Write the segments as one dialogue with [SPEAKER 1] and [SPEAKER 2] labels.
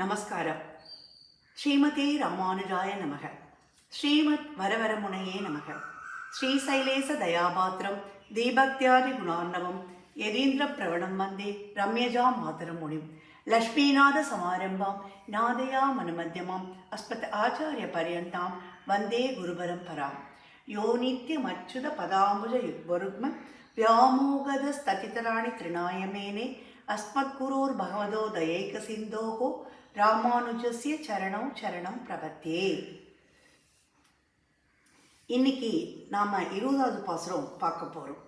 [SPEAKER 1] நமஸ்காரம். ஸ்ரீமதே ராமானுஜாய நமக. ஸ்ரீமத் வரவரமுனையே நமக. ஸ்ரீசைலேச தயாபாத்திரம் தீபக்தியாதி குணார்ணவம் யதீந்திர பிரவணம் வந்தே ரம்யஜா மாதரம் முனிம் லக்ஷ்மீநாத சமாரம்பாம் நாதயா மனுமத்தியமாம் அஸ்மத் ஆச்சாரிய பர்யந்தாம் வந்தே குருபரம்பராம். யோ நித்யமச்சுத பதாம்புஜ யுக்வருக்ம व्यामोगद स्थितराणि त्रिनायमेने अस्मद्गुरोर् भगवतो दयैक सिन्धोः ராமானுஜஸ்ய சரணம் சரணம் பிரபத்தே. இன்னைக்கு நாம் 20வது பாசுரம் பார்க்க போகிறோம்.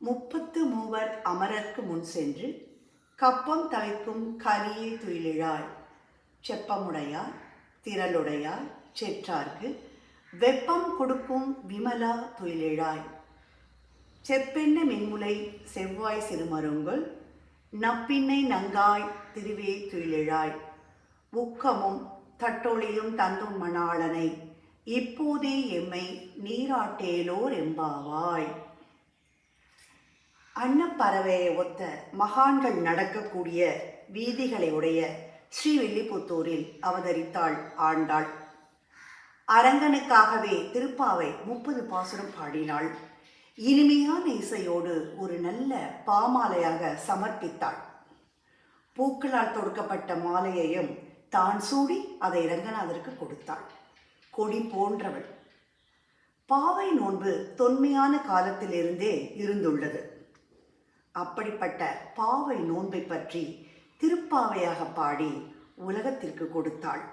[SPEAKER 1] 33 அமரர்க்கு முன் சென்று கப்பம் தவிக்கும் கலியே துயிலிழாய் செப்பமுடையார் திரளுடையார் செற்றார்க்கு வெப்பம் கொடுக்கும் விமலா துயிலிழாய் செப்பெண்ண மென்முலை செவ்வாய் சிறுமருங்குல் நப்பின்னை நங்காய் திருவே துயிலிழாய் உக்கமும் தட்டொளியும் தந்தும் மணாளனை இப்போதே எம்மை நீராட்டேலோர் எம்பாவாய். அன்னப்பறவையை ஒத்த மகான்கள் நடக்கக்கூடிய வீதிகளை உடைய ஸ்ரீவில்லிபுத்தூரில் அவதரித்தாள் ஆண்டாள். அரங்கனுக்காகவே திருப்பாவை 30 பாசுரம் பாடினாள். இனிமையான இசையோடு ஒரு நல்ல பாமாலையாக சமர்ப்பித்தாள். பூக்களால் தொடுக்கப்பட்ட மாலையையும் தான் சூடி அதை ரங்கநாதருக்கு கொடுத்தாள். கொடி போன்றவள். பாவை நோன்பு தொன்மையான காலத்திலிருந்தே இருந்துள்ளது. அப்படிப்பட்ட பாவை நோன்பை பற்றி திருப்பாவையாக பாடி உலகத்திற்கு கொடுத்தாள்.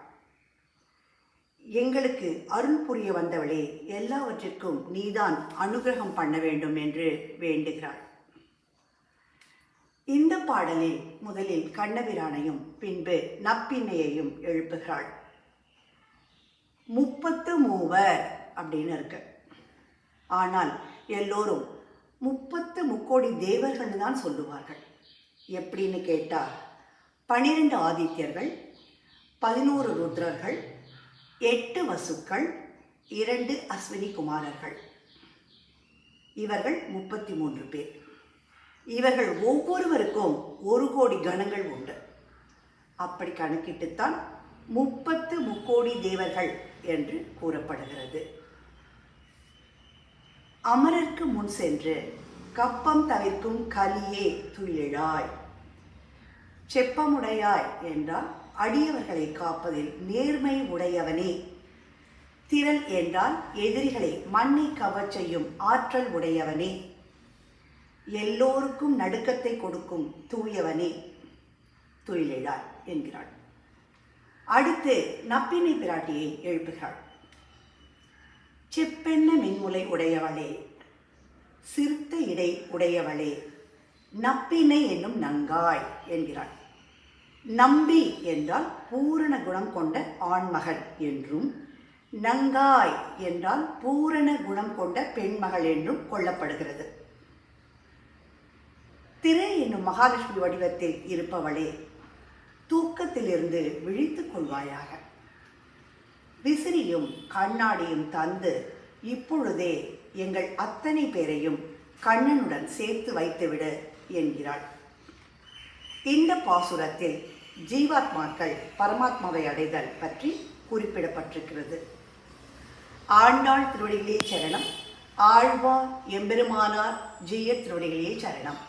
[SPEAKER 1] எங்களுக்கு அருள் புரிய வந்தவளே, எல்லாவற்றிற்கும் நீதான் அனுகிரகம் பண்ண வேண்டும் என்று வேண்டுகிறாள். இந்த பாடலில் முதலில் கண்ணபிரானையும் பின்பு நப்பின்னையையும் எழுப்புகிறாள். 33 அப்படின்னு இருக்கு. ஆனால் எல்லோரும் 30 முக்கோடி தேவர்கள் தான் சொல்லுவார்கள். எப்படின்னு கேட்டா 12 ஆதித்யர்கள், 11 ருத்ரர்கள், 8 வசுக்கள், 2 அஸ்வினி குமாரர்கள். இவர்கள் 33 பேர். இவர்கள் ஒவ்வொருவருக்கும் 1 கோடி கணங்கள் உண்டு. அப்படி கணக்கிட்டுத்தான் 30 முக்கோடி தேவர்கள் என்று கூறப்படுகிறது. அமரர்க்கு முன் சென்று கப்பம் தவிர்க்கும் கலியே துயிலிழாய் செப்பமுடையாய் என்றால் அடியவர்களை காப்பதில் நேர்மை உடையவனே. திரள் என்றால் எதிரிகளை மண்ணை கவச் செய்யும் ஆற்றல் உடையவனே. எல்லோருக்கும் நடுக்கத்தை கொடுக்கும் தூயவனே துயிலிழாய் என்கிறாள். அடுத்து நப்பினை பிராட்டியை எழுப்புகிறாள். செப்பெண்ண மென்முலை உடையவளே, சிறுத்த இடை உடையவளே, நப்பினை என்னும் நங்காய் என்கிறாள். நம்பி என்றால் பூரண குணம் கொண்ட ஆண்மகன் என்றும், நங்காய் என்றால் பூரண குணம் கொண்ட பெண்மகள் என்றும் கொள்ளப்படுகிறது. திரை என்னும் மகாலட்சுமி வடிவத்தில் இருப்பவளே, தூக்கத்திலிருந்து விழித்துக் கொள்வாயாக. விசிறியும் கண்ணாடியும் தந்து இப்பொழுதே எங்கள் அத்தனை பேரையும் கண்ணனுடன் சேர்த்து வைத்துவிடு என்கிறாள். இந்த பாசுரத்தில் ஜீவாத்மாக்கள் பரமாத்மாவை அடைதல் பற்றி குறிப்பிடப்பட்டிருக்கிறது. ஆண்டாள் திருவடிகளே சரணம். ஆழ்வார் எம்பெருமானார் ஜீயர் திருவடிகளே சரணம்.